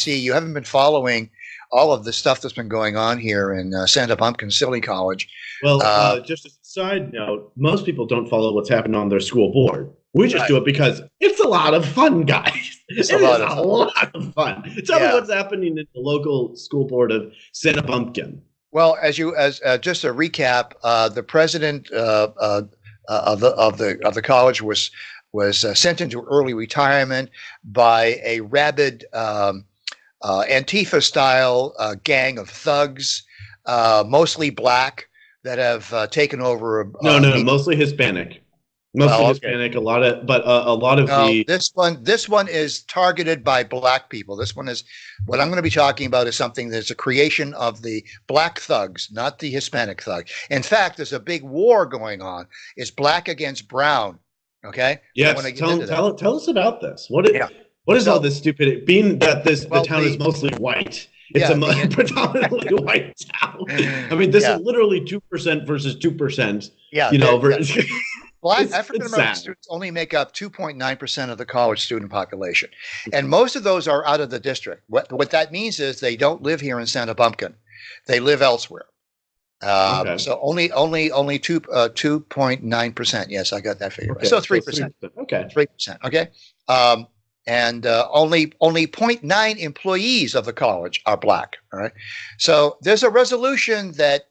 see you haven't been following all of the stuff that's been going on here in Santa Bumpkin Silly College. Well, just as a side note, most people don't follow what's happening on their school board. We just do it because it's a lot of fun, guys. It is a lot of fun. Tell me what's happening in the local school board of Santa Bumpkin. Well, as just a recap, the president of the college was sent into early retirement by a rabid Antifa-style gang of thugs, mostly black, that have taken over. Mostly Hispanic. Hispanic. A lot of This one is targeted by black people. This one is what I'm going to be talking about is something that's a creation of the black thugs, not the Hispanic thug. In fact, there's a big war going on. It's black against brown. Okay. Yes. Tell us about this. What is all this stupidity? Being that the town is mostly white. It's a predominantly white town. I mean, this is literally 2% versus 2%. Yeah. Black African American students only make up 2.9% of the college student population, and most of those are out of the district. What that means is they don't live here in Santa Bumpkin; they live elsewhere. So only 2.9%. Yes, I got that figure. Okay. So 3%. Okay, 3%. Okay, and only 0.9 employees of the college are black. All right. So there's a resolution that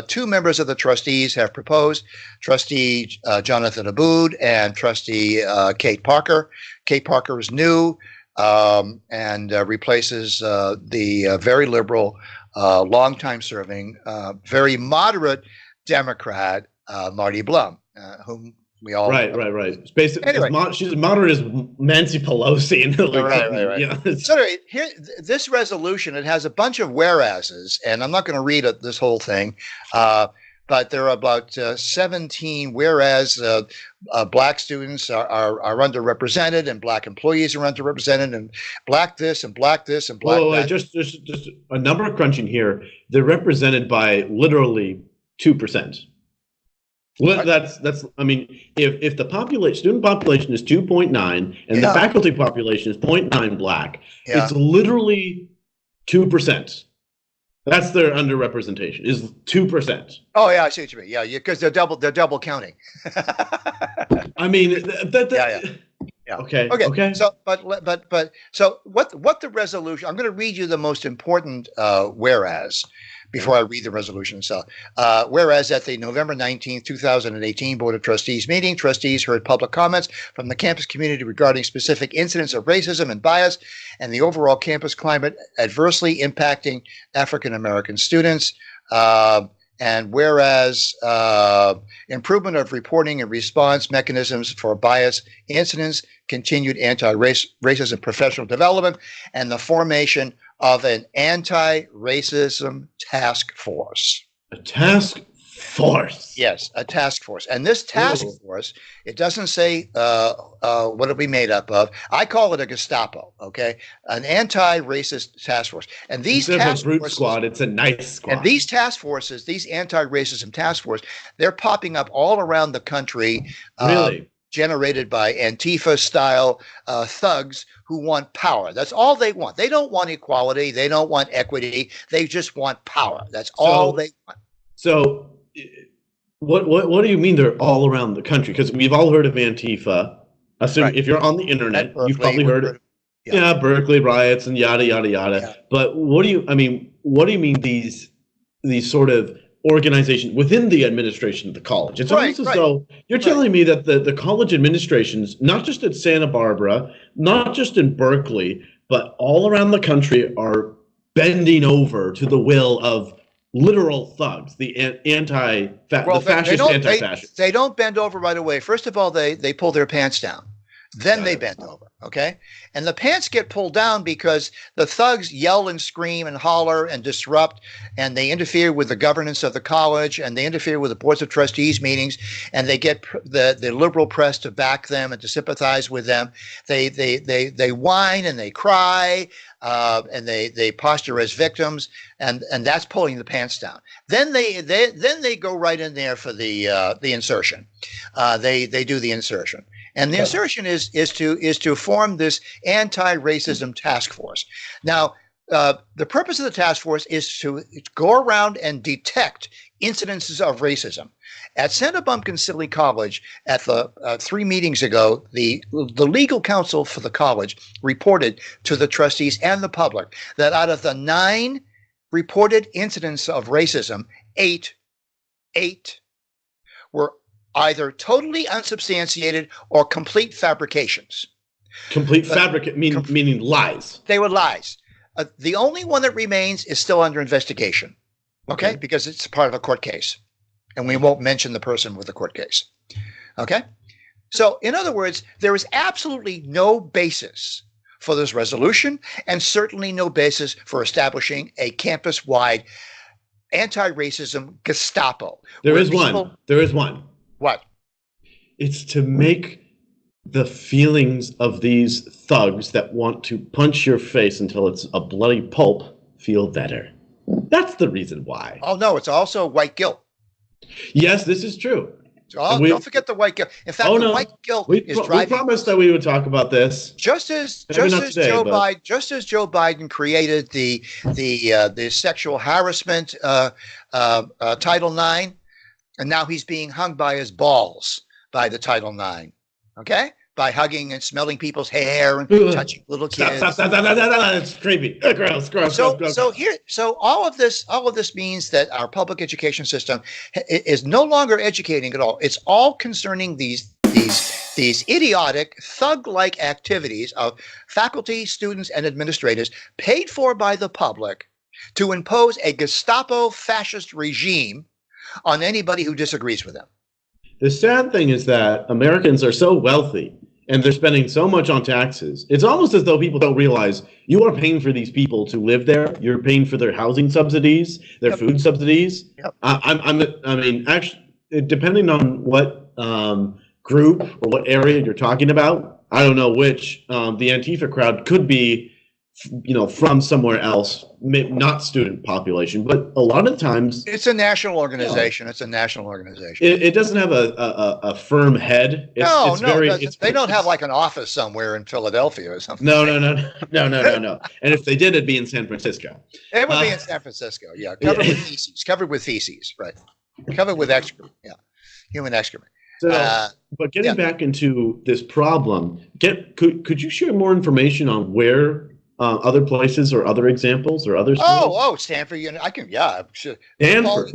two members of the trustees have proposed, Trustee Jonathan Abood and Trustee Kate Parker. Kate Parker is new and replaces the very liberal, longtime serving, very moderate Democrat, Marty Blum, whom we all right. It's basically, anyway, she's as moderate as Nancy Pelosi. Right. So here, this resolution, it has a bunch of whereases, and I'm not going to read this whole thing, but there are about 17 whereas black students are underrepresented, and black employees are underrepresented, and black this and black this and black that. Just a number crunching here. They're represented by literally 2%. Well, that's. I mean, if the student population is 2.9 and the faculty population is 0.9 black, it's literally 2%. That's their underrepresentation is 2%. Oh yeah, I see what you mean. Yeah, because they're double counting. I mean, Yeah. Okay. So, so what the resolution? I'm going to read you the most important whereas before I read the resolution itself. Whereas at the November 19th, 2018 Board of Trustees meeting, trustees heard public comments from the campus community regarding specific incidents of racism and bias and the overall campus climate adversely impacting African American students. And whereas improvement of reporting and response mechanisms for bias incidents, continued anti-racism professional development, and the formation of an anti-racism task force. A task force? Yes, a task force. And this task force, it doesn't say what it'll be made up of. I call it a Gestapo, okay? An anti-racist task force. And these task forces, squad, it's a nice squad. And these task forces, these anti-racism task force, they're popping up all around the country. Really? Generated by Antifa-style thugs who want power. That's all they want. They don't want equality. They don't want equity. They just want power. That's all they want. So what do you mean they're all around the country? Because we've all heard of Antifa. If you're on the internet, you've probably heard of Berkeley riots and yada, yada, yada. Yeah. But what do you mean these sort of organization within the administration of the college? It's almost as though you're telling me that the college administrations, not just at Santa Barbara, not just in Berkeley, but all around the country are bending over to the will of literal thugs, the fascist anti-fascists. They don't bend over right away. First of all, they pull their pants down. Then they bend over, okay? And the pants get pulled down because the thugs yell and scream and holler and disrupt, and they interfere with the governance of the college, and they interfere with the boards of trustees meetings, and they get the liberal press to back them and to sympathize with them. They whine and they cry, and they posture as victims, and that's pulling the pants down. Then they go right in there for the insertion. They do the insertion. And the assertion is to form this anti-racism task force. Now, the purpose of the task force is to go around and detect incidences of racism. At Santa Bumpkin-Silly College, at the 3 meetings ago, the legal counsel for the college reported to the trustees and the public that out of the 9 reported incidents of racism, 8 were either totally unsubstantiated or complete fabrications. Meaning lies. They were lies. The only one that remains is still under investigation, okay? Because it's part of a court case, and we won't mention the person with the court case, okay? So, in other words, there is absolutely no basis for this resolution, and certainly no basis for establishing a campus-wide anti-racism Gestapo. There is one. What? It's to make the feelings of these thugs that want to punch your face until it's a bloody pulp feel better. That's the reason why. Oh, no, it's also white guilt. Yes, this is true. Don't forget the white guilt. In fact, white guilt is driving. We promised that we would talk about this. Just as Joe Biden created the sexual harassment Title IX, and now he's being hung by his balls by the Title IX. Okay, by hugging and smelling people's hair and touching little kids. Stop. It's creepy. Gross. So all of this means that our public education system is no longer educating at all. It's all concerning these idiotic, thug-like activities of faculty, students, and administrators paid for by the public to impose a Gestapo fascist regime on anybody who disagrees with them. The sad thing is that Americans are so wealthy and they're spending so much on taxes. It's almost as though people don't realize you are paying for these people to live there. You're paying for their housing subsidies, their food subsidies. Yep. I mean, actually, depending on what group or what area you're talking about, I don't know which, the Antifa crowd could be, from somewhere else, not student population, but a lot of times it's a national organization. It's a national organization. It doesn't have a firm head. They don't have like an office somewhere in Philadelphia or something. No. And if they did, it'd be in San Francisco. It would be in San Francisco. Yeah, covered with feces, right? Covered with excrement. Yeah, human excrement. So, but getting back into this problem, could you share more information on where? Other places or other examples or other schools? Stanford. Sure. Stanford. Stanford.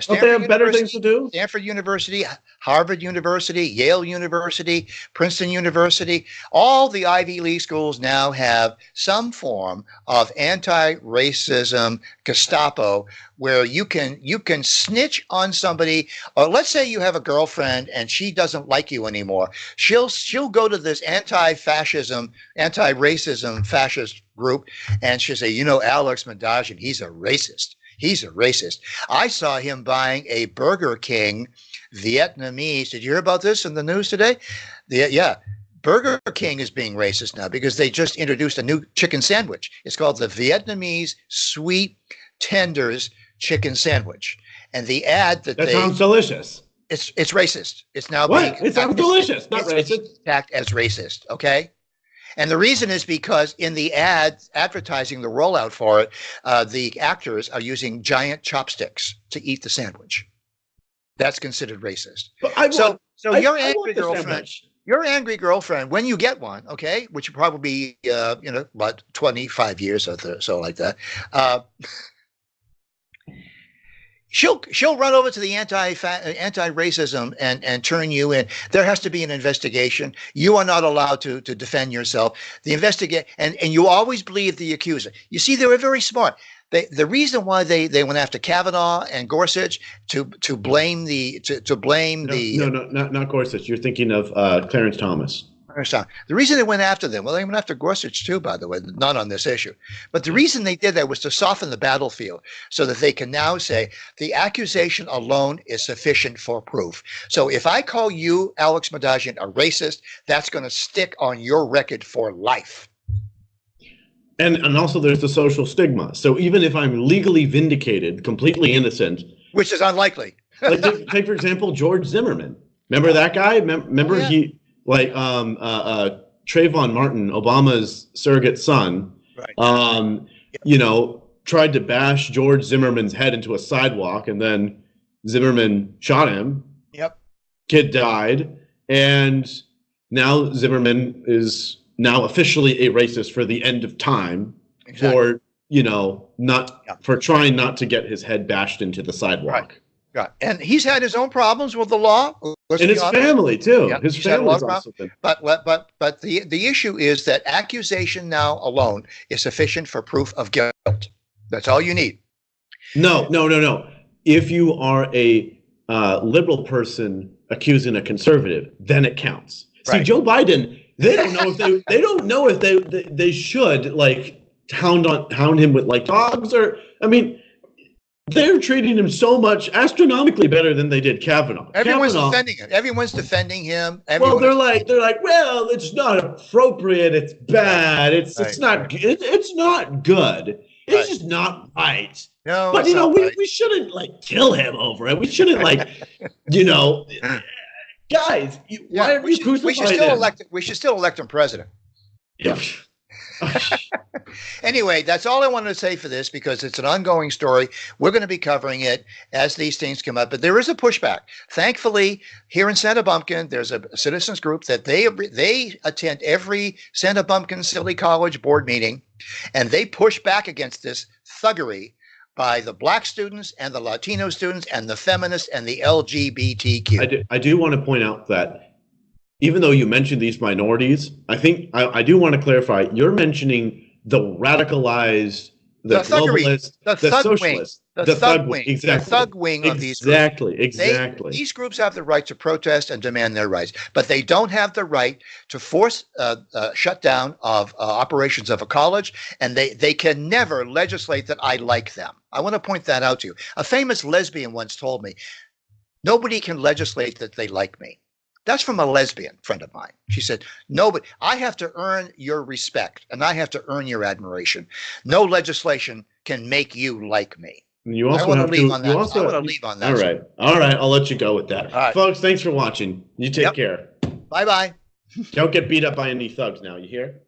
Don't they have better things to do? Stanford University, Harvard University, Yale University, Princeton University. All the Ivy League schools now have some form of anti-racism Gestapo, where you can snitch on somebody. Or let's say you have a girlfriend and she doesn't like you anymore. She'll go to this anti-racism fascist group, and she'll say, Alex Madagian, he's a racist. I saw him buying a Burger King Vietnamese. Did you hear about this in the news today? Burger King is being racist now because they just introduced a new chicken sandwich. It's called the Vietnamese Sweet Tenders Chicken Sandwich. And the ad that sounds delicious. It's racist. It's now it sounds delicious, not racist. Attacked as racist, okay? And the reason is because in the ad advertising the rollout for it, the actors are using giant chopsticks to eat the sandwich. That's considered racist. Your angry girlfriend, when you get one, okay, which will probably be, about 25 years or so like that, she'll run over to the anti-racism and turn you in. There has to be an investigation. You are not allowed to defend yourself. And you always believe the accuser. You see, they were very smart. The reason why they went after Kavanaugh and Gorsuch to blame not Gorsuch. You're thinking of Clarence Thomas. The reason they went after them, well, they went after Gorsuch too, by the way, not on this issue. But the reason they did that was to soften the battlefield so that they can now say the accusation alone is sufficient for proof. So if I call you, Alex Madagian, a racist, that's going to stick on your record for life. And also there's the social stigma. So even if I'm legally vindicated, completely innocent. Which is unlikely. Like take, for example, George Zimmerman. Remember that guy? Remember like Trayvon Martin, Obama's surrogate son, right. You know, tried to bash George Zimmerman's head into a sidewalk, and then Zimmerman shot him. Yep. Kid died, and now Zimmerman is now officially a racist for the end of time for, you know, for trying not to get his head bashed into the sidewalk. Right. Yeah, and he's had his own problems with the law, and his family too. Yeah, his family's also been. But the issue is that accusation now alone is sufficient for proof of guilt. That's all you need. No. If you are a liberal person accusing a conservative, then it counts. Right. See, Joe Biden, they don't know if they should like hound him with like dogs, or I mean. They're treating him so much astronomically better than they did Kavanaugh. Everyone's defending him. Everyone's defending him. Well, they're like, well, it's not appropriate. It's bad. It's not good. It's not good. It's just not right. No, but you know, we shouldn't like kill him over it. We shouldn't like, you know, guys. Why are we crucifying him? We should still elect him president. Yeah. Anyway, that's all I wanted to say for this, because it's an ongoing story. We're going to be covering it as these things come up, but there is a pushback. Thankfully, here in Santa Bumpkin, there's a citizens group that they attend every Santa Bumpkin City College board meeting, and they push back against this thuggery by the black students and the Latino students and the feminists and the LGBTQ. I do want to point out that even though you mentioned these minorities, I think I do want to clarify, you're mentioning the radicalized, the globalist, the socialist, the thug wing. Exactly. The thug wing of these groups. Exactly. These groups have the right to protest and demand their rights, but they don't have the right to force shutdown of operations of a college, and they can never legislate that I like them. I want to point that out to you. A famous lesbian once told me, nobody can legislate that they like me. That's from a lesbian friend of mine. She said, no, but I have to earn your respect and I have to earn your admiration. No legislation can make you like me. You also want to leave on that. I want to leave on that. All right. I'll let you go with that. Right. Folks, thanks for watching. You take care. Bye-bye. Don't get beat up by any thugs now. You hear?